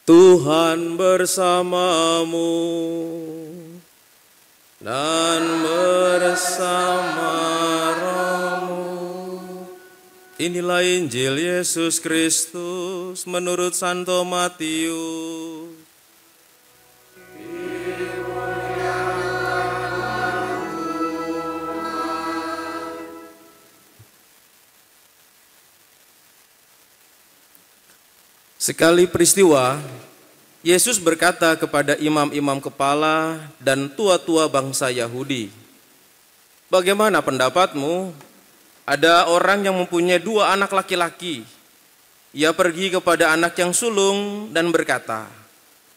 Tuhan bersamamu dan bersama rohmu. Inilah Injil Yesus Kristus menurut Santo Matius. Sekali peristiwa, Yesus berkata kepada imam-imam kepala dan tua-tua bangsa Yahudi, "Bagaimana pendapatmu? Ada orang yang mempunyai 2 anak laki-laki. Ia pergi kepada anak yang sulung dan berkata,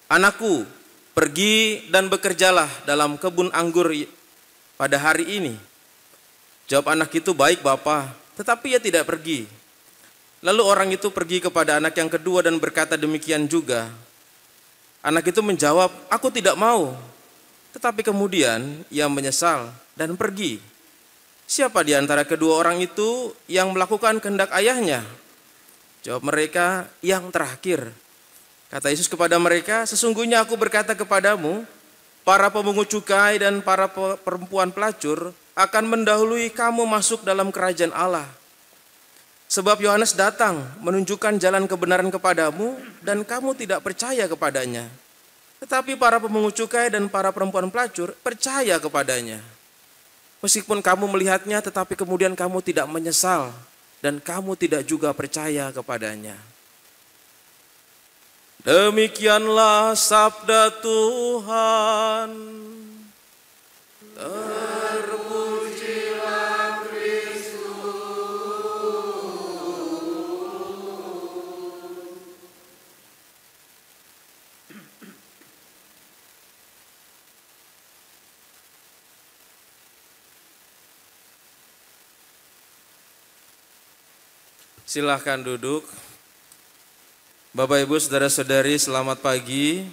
'Anakku, pergi dan bekerjalah dalam kebun anggur pada hari ini.' Jawab anak itu, 'Baik, Bapa,' tetapi ia tidak pergi. Lalu orang itu pergi kepada anak yang kedua dan berkata demikian juga. Anak itu menjawab, 'Aku tidak mau.' Tetapi kemudian ia menyesal dan pergi. Siapa di antara kedua orang itu yang melakukan kehendak ayahnya? Jawab mereka, 'Yang terakhir.' Kata Yesus kepada mereka, 'Sesungguhnya aku berkata kepadamu, para pemungut cukai dan para perempuan pelacur akan mendahului kamu masuk dalam kerajaan Allah. Sebab Yohanes datang menunjukkan jalan kebenaran kepadamu dan kamu tidak percaya kepadanya. Tetapi para pemungut cukai dan para perempuan pelacur percaya kepadanya. Meskipun kamu melihatnya tetapi kemudian kamu tidak menyesal dan kamu tidak juga percaya kepadanya.' Demikianlah sabda Tuhan. Terpujilah Kristus. Silahkan duduk. Bapak, Ibu, Saudara-saudari, selamat pagi.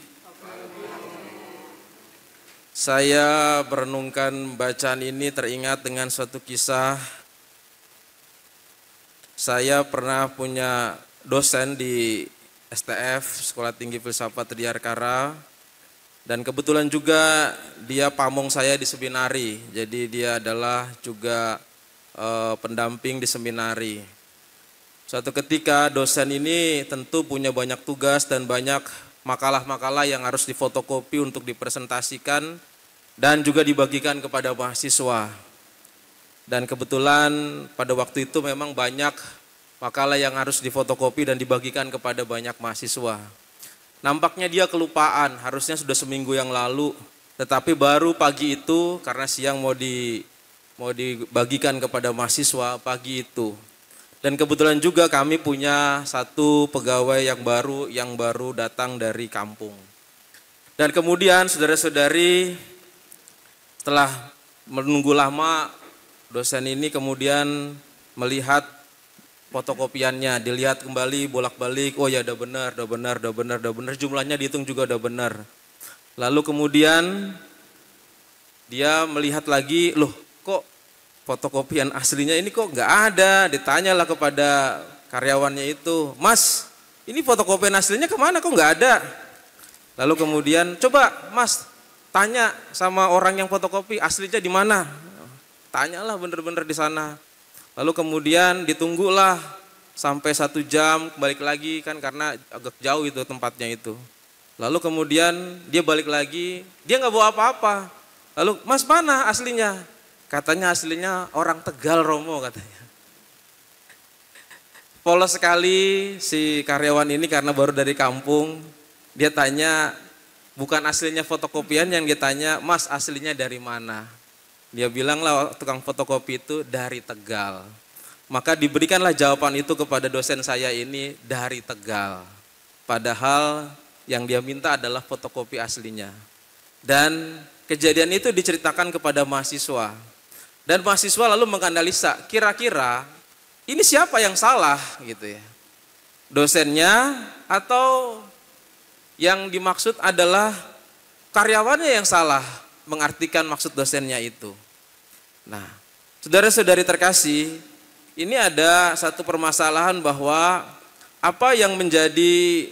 Saya merenungkan bacaan ini teringat dengan suatu kisah. Saya pernah punya dosen di STF, Sekolah Tinggi Filsafat Triarkara, dan kebetulan juga dia pamong saya di seminari. Jadi dia adalah juga pendamping di seminari. Suatu ketika dosen ini tentu punya banyak tugas dan banyak makalah-makalah yang harus difotokopi untuk dipresentasikan dan juga dibagikan kepada mahasiswa. Dan kebetulan pada waktu itu memang banyak makalah yang harus difotokopi dan dibagikan kepada banyak mahasiswa. Nampaknya dia kelupaan, harusnya sudah seminggu yang lalu, tetapi baru pagi itu karena siang mau dibagikan kepada mahasiswa pagi itu. Dan kebetulan juga kami punya satu pegawai yang baru datang dari kampung. Dan kemudian saudara-saudari, setelah menunggu lama, dosen ini kemudian melihat fotokopiannya, dilihat kembali bolak-balik, oh ya udah benar, jumlahnya dihitung juga udah benar. Lalu kemudian dia melihat lagi, loh kok fotokopian aslinya ini kok nggak ada. Ditanyalah kepada karyawannya itu, "Mas, ini fotokopian aslinya kemana kok nggak ada?" Lalu kemudian, "Coba Mas tanya sama orang yang fotokopi aslinya di mana." Tanyalah bener-bener di sana. Lalu kemudian ditunggulah sampai 1 jam, balik lagi kan karena agak jauh itu tempatnya itu. Lalu kemudian dia balik lagi, dia nggak bawa apa-apa. Lalu, "Mas, mana aslinya?" Katanya aslinya orang Tegal Romo katanya. Polos sekali si karyawan ini karena baru dari kampung. Dia tanya, bukan aslinya fotokopian, yang dia tanya, "Mas, aslinya dari mana?" Dia bilang lah, tukang fotokopi itu dari Tegal. Maka diberikanlah jawaban itu kepada dosen saya ini, dari Tegal. Padahal yang dia minta adalah fotokopi aslinya. Dan kejadian itu diceritakan kepada mahasiswa. Dan mahasiswa lalu menganalisa, kira-kira ini siapa yang salah gitu ya. Dosennya atau yang dimaksud adalah karyawannya yang salah mengartikan maksud dosennya itu. Nah, saudara-saudari terkasih, ini ada satu permasalahan bahwa apa yang menjadi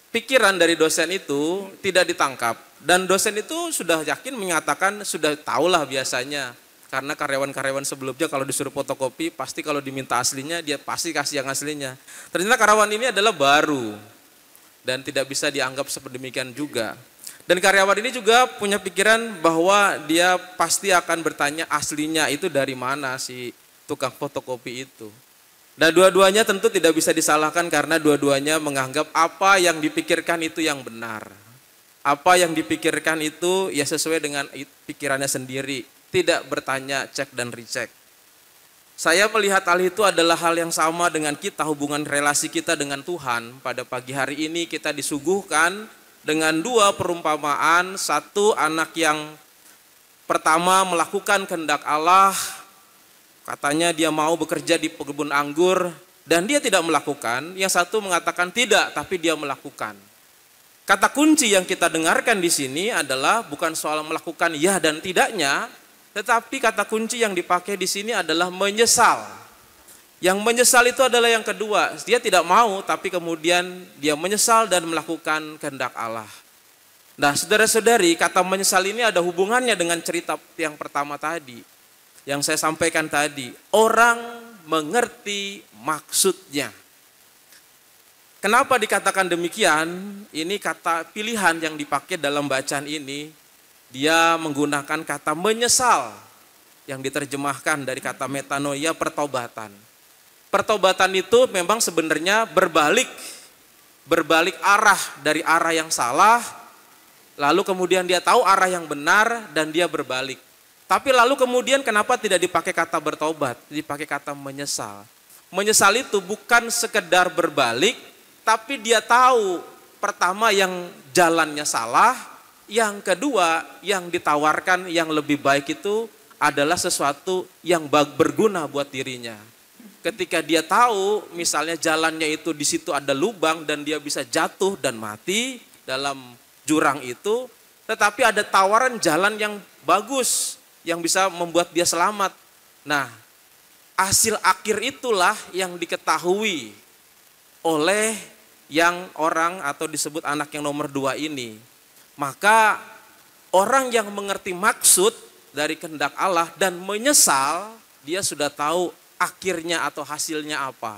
pikiran dari dosen itu tidak ditangkap. Dan dosen itu sudah yakin menyatakan, sudah tahulah biasanya. Karena karyawan-karyawan sebelumnya kalau disuruh fotokopi, pasti kalau diminta aslinya, dia pasti kasih yang aslinya. Ternyata karyawan ini adalah baru. Dan tidak bisa dianggap sedemikian juga. Dan karyawan ini juga punya pikiran bahwa dia pasti akan bertanya aslinya itu dari mana si tukang fotokopi itu. Dan dua-duanya tentu tidak bisa disalahkan karena dua-duanya menganggap apa yang dipikirkan itu yang benar. Apa yang dipikirkan itu ya sesuai dengan pikirannya sendiri. Tidak bertanya, cek dan recheck. Saya melihat hal itu adalah hal yang sama dengan kita, hubungan relasi kita dengan Tuhan. Pada pagi hari ini kita disuguhkan dengan dua perumpamaan. Satu, anak yang pertama melakukan kehendak Allah. Katanya dia mau bekerja di kebun anggur dan dia tidak melakukan. Yang satu mengatakan tidak, tapi dia melakukan. Kata kunci yang kita dengarkan di sini adalah bukan soal melakukan ya dan tidaknya, tetapi kata kunci yang dipakai di sini adalah menyesal. Yang menyesal itu adalah yang kedua. Dia tidak mau, tapi kemudian dia menyesal dan melakukan kehendak Allah. Nah, saudara-saudari, kata menyesal ini ada hubungannya dengan cerita yang pertama tadi. Yang saya sampaikan tadi, orang mengerti maksudnya. Kenapa dikatakan demikian? Ini kata pilihan yang dipakai dalam bacaan ini. Dia menggunakan kata menyesal yang diterjemahkan dari kata metanoia, pertobatan. Pertobatan itu memang sebenarnya berbalik arah dari arah yang salah, lalu kemudian dia tahu arah yang benar dan dia berbalik. Tapi lalu kemudian kenapa tidak dipakai kata bertobat, dipakai kata menyesal. Menyesal itu bukan sekedar berbalik, tapi dia tahu pertama yang jalannya salah, yang kedua yang ditawarkan yang lebih baik itu adalah sesuatu yang berguna buat dirinya. Ketika dia tahu misalnya jalannya itu di situ ada lubang dan dia bisa jatuh dan mati dalam jurang itu, tetapi ada tawaran jalan yang bagus yang bisa membuat dia selamat. Nah, hasil akhir itulah yang diketahui oleh yang orang atau disebut anak yang nomor 2 ini. Maka orang yang mengerti maksud dari kehendak Allah dan menyesal, dia sudah tahu akhirnya atau hasilnya apa.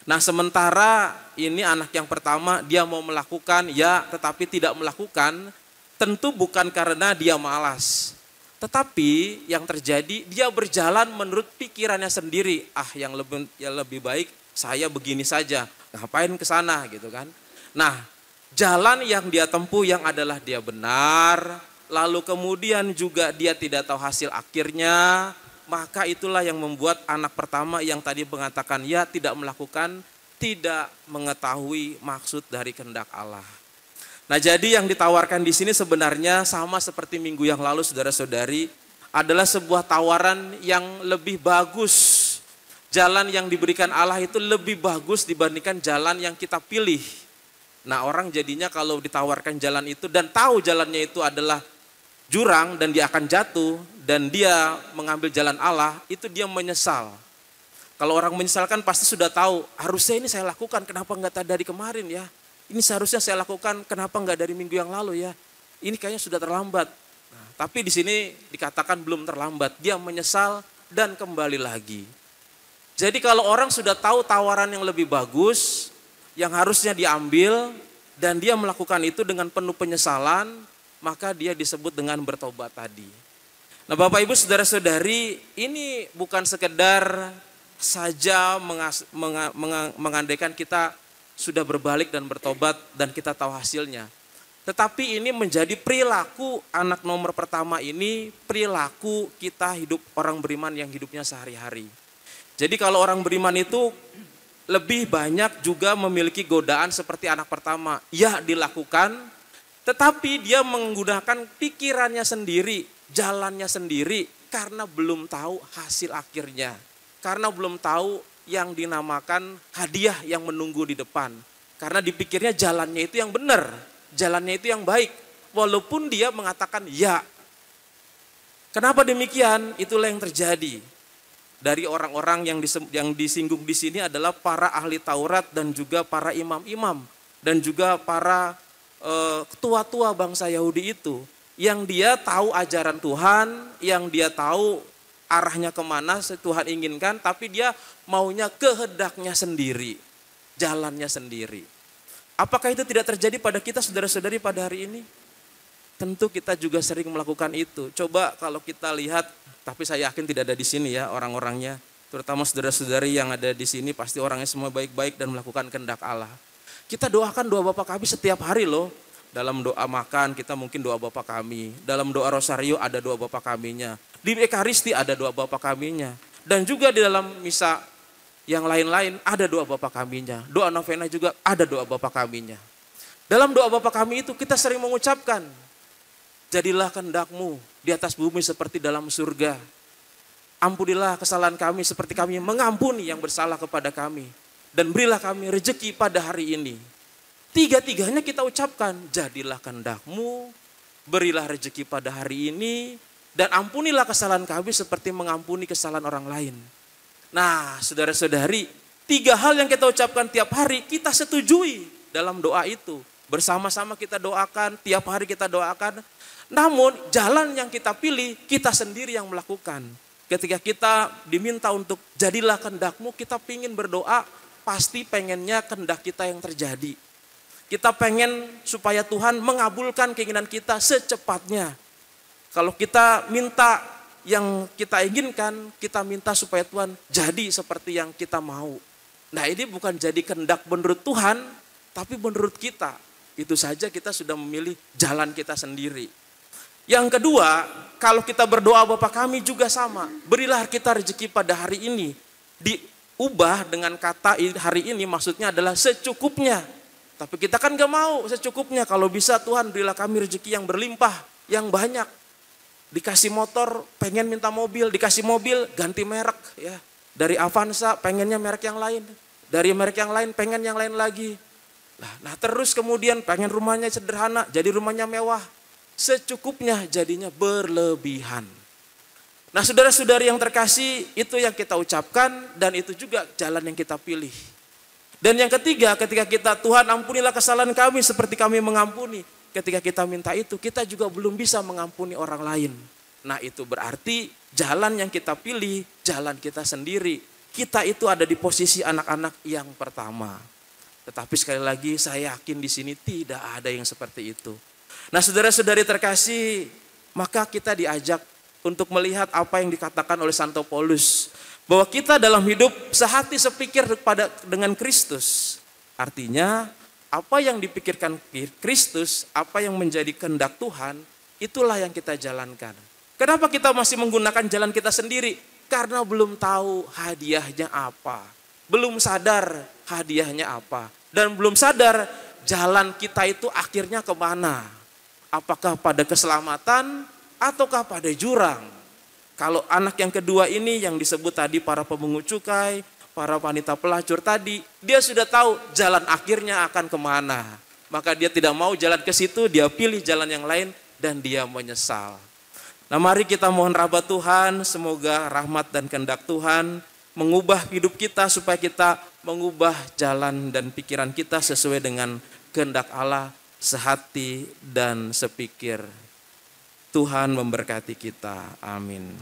Nah, sementara ini anak yang pertama dia mau melakukan ya tetapi tidak melakukan, tentu bukan karena dia malas. Tetapi yang terjadi dia berjalan menurut pikirannya sendiri. Yang lebih baik saya begini saja, ngapain ke sana gitu kan. Nah, jalan yang dia tempuh yang adalah dia benar, lalu kemudian juga dia tidak tahu hasil akhirnya, maka itulah yang membuat anak pertama yang tadi mengatakan ya tidak melakukan, tidak mengetahui maksud dari kehendak Allah. Nah, jadi yang ditawarkan di sini sebenarnya sama seperti minggu yang lalu saudara-saudari, adalah sebuah tawaran yang lebih bagus. Jalan yang diberikan Allah itu lebih bagus dibandingkan jalan yang kita pilih. Nah, orang jadinya kalau ditawarkan jalan itu dan tahu jalannya itu adalah jurang dan dia akan jatuh dan dia mengambil jalan Allah, itu dia menyesal. Kalau orang menyesalkan pasti sudah tahu, harusnya ini saya lakukan, kenapa enggak dari kemarin ya? Ini seharusnya saya lakukan, kenapa enggak dari minggu yang lalu ya? Ini kayaknya sudah terlambat. Nah, tapi di sini dikatakan belum terlambat, dia menyesal dan kembali lagi. Jadi kalau orang sudah tahu tawaran yang lebih bagus, yang harusnya diambil, dan dia melakukan itu dengan penuh penyesalan, maka dia disebut dengan bertobat tadi. Nah, Bapak Ibu saudara-saudari, ini bukan sekedar saja mengandaikan kita sudah berbalik dan bertobat dan kita tahu hasilnya. Tetapi ini menjadi perilaku anak nomor pertama ini, perilaku kita hidup orang beriman yang hidupnya sehari-hari. Jadi kalau orang beriman itu lebih banyak juga memiliki godaan seperti anak pertama. Ya, dilakukan, tetapi dia menggunakan pikirannya sendiri, jalannya sendiri, karena belum tahu hasil akhirnya. Karena belum tahu yang dinamakan hadiah yang menunggu di depan. Karena dipikirnya jalannya itu yang benar, jalannya itu yang baik. Walaupun dia mengatakan ya. Kenapa demikian? Itulah yang terjadi. Dari orang-orang yang disinggung di sini adalah para ahli Taurat dan juga para imam-imam. dan juga para ketua-tua bangsa Yahudi itu, yang dia tahu ajaran Tuhan, yang dia tahu arahnya kemana Tuhan inginkan, tapi dia maunya kehendaknya sendiri, jalannya sendiri. Apakah itu tidak terjadi pada kita saudara-saudari pada hari ini? Tentu kita juga sering melakukan itu. Coba kalau kita lihat, tapi saya yakin tidak ada di sini ya orang-orangnya, terutama saudara-saudari yang ada di sini pasti orangnya semua baik-baik dan melakukan kehendak Allah. Kita doakan doa Bapa Kami setiap hari loh. Dalam doa makan kita mungkin doa Bapa Kami. Dalam doa rosario ada doa Bapa Kaminya. Di Ekaristi ada doa Bapa Kaminya. Dan juga di dalam misa yang lain-lain ada doa Bapa Kaminya. Doa novena juga ada doa Bapa Kaminya. Dalam doa Bapa Kami itu kita sering mengucapkan, jadilah kehendak-Mu di atas bumi seperti dalam surga. Ampunilah kesalahan kami seperti kami mengampuni yang bersalah kepada kami. Dan berilah kami rezeki pada hari ini. Tiga-tiganya kita ucapkan, jadilah kehendak-Mu, berilah rezeki pada hari ini, dan ampunilah kesalahan kami seperti mengampuni kesalahan orang lain. Nah, saudara-saudari, 3 hal yang kita ucapkan tiap hari, kita setujui dalam doa itu. Bersama-sama kita doakan, tiap hari kita doakan. Namun, jalan yang kita pilih, kita sendiri yang melakukan. Ketika kita diminta untuk jadilah kehendak-Mu, kita pingin berdoa, pasti pengennya kehendak kita yang terjadi. Kita pengen supaya Tuhan mengabulkan keinginan kita secepatnya. Kalau kita minta yang kita inginkan, kita minta supaya Tuhan jadi seperti yang kita mau. Nah, ini bukan jadi kehendak menurut Tuhan, tapi menurut kita. Itu saja kita sudah memilih jalan kita sendiri. Yang kedua, kalau kita berdoa Bapa Kami juga sama. Berilah kita rezeki pada hari ini. Diubah dengan kata hari ini maksudnya adalah secukupnya. Tapi kita kan gak mau secukupnya. Kalau bisa Tuhan berilah kami rezeki yang berlimpah, yang banyak. Dikasih motor, pengen minta mobil. Dikasih mobil, ganti merek. Ya. Dari Avanza, pengennya merek yang lain. Dari merek yang lain, pengen yang lain lagi. Nah terus kemudian pengen rumahnya sederhana, jadi rumahnya mewah. Secukupnya jadinya berlebihan. Nah saudara-saudari yang terkasih, itu yang kita ucapkan dan itu juga jalan yang kita pilih. Dan yang ketiga, ketika kita Tuhan ampunilah kesalahan kami seperti kami mengampuni. Ketika kita minta itu, kita juga belum bisa mengampuni orang lain. Nah itu berarti jalan yang kita pilih, jalan kita sendiri. Kita itu ada di posisi anak-anak yang pertama. Tetapi sekali lagi saya yakin di sini tidak ada yang seperti itu. Nah saudara-saudari terkasih, maka kita diajak untuk melihat apa yang dikatakan oleh Santo Paulus. Bahwa kita dalam hidup sehati sepikir dengan Kristus. Artinya apa yang dipikirkan Kristus, apa yang menjadi kehendak Tuhan, itulah yang kita jalankan. Kenapa kita masih menggunakan jalan kita sendiri? Karena belum tahu hadiahnya apa. Belum sadar hadiahnya apa. Dan belum sadar jalan kita itu akhirnya kemana. Apakah pada keselamatan ataukah pada jurang. Kalau anak yang kedua ini yang disebut tadi para pemungut cukai, para wanita pelacur tadi, dia sudah tahu jalan akhirnya akan kemana. Maka dia tidak mau jalan ke situ, dia pilih jalan yang lain dan dia menyesal. Nah mari kita mohon rahmat Tuhan, semoga rahmat dan kehendak Tuhan mengubah hidup kita supaya kita mengubah jalan dan pikiran kita sesuai dengan kehendak Allah, sehati dan sepikir. Tuhan memberkati kita. Amin.